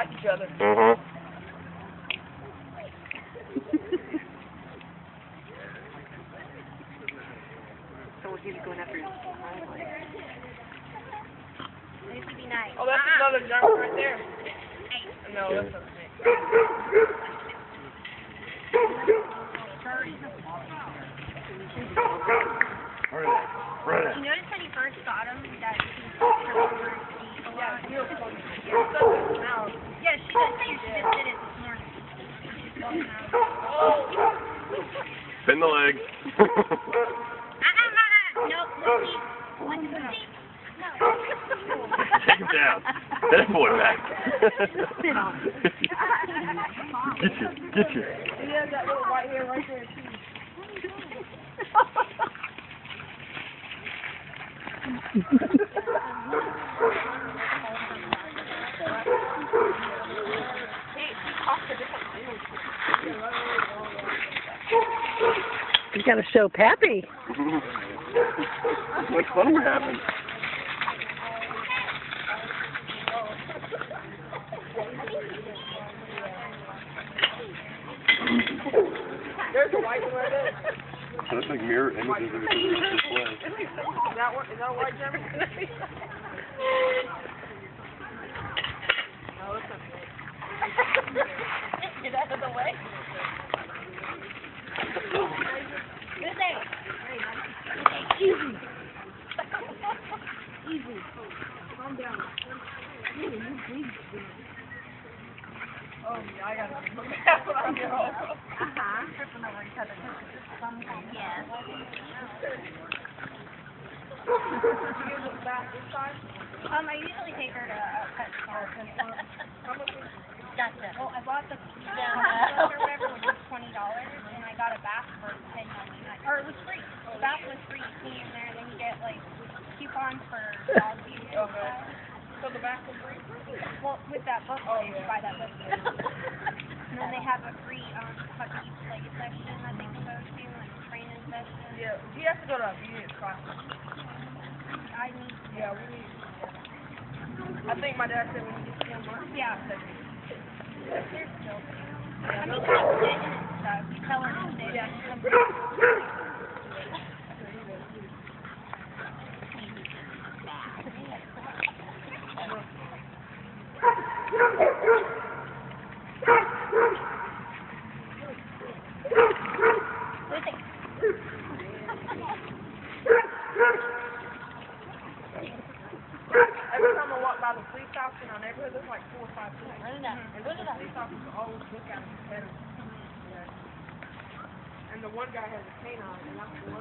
like each other. Mm-hmm. So he's going after his highlight. This would be nice. Oh, that's another jump right there. No, that's not it. Did you notice when he first got him that he was a lot? Yeah, Yeah, she does too. She just did it this morning. She's walking out. Bend the leg. Nope, Lucy. No. Take him down. That boy back. Get you. He has that little white hair right there, too. You gotta show Pappy. What fun we're having. There's a white one right there. So that's like mirror images of display. Is that a white German? No, it's not. Get out of the way. This way. Easy. Easy. Calm down. Oh, yeah, I got it. Tripping over each other. Yes. I usually take her to cut car. Gotcha. Well, I bought the or whatever, which was $20, and I got a bath for $10.99. Or it was free. The bath was free. You came in there, and then you get like coupons for dog food. Okay. So the bath was free? Well, with that book, you buy that book. And then they have a free hockey like session I think to go to, and training session. Yeah, you have to go to a obedience class. I need. Yeah, we need. I think my dad said we need to get 10 months. Yeah. They're still. I mean, she's sitting and stuff. You tell her to sit. Yeah. Every time I walk by the police house in our neighborhood, there's like 4 or 5 police. And the police officers always look at us better. Yeah. And the one guy has a canine, and that's the one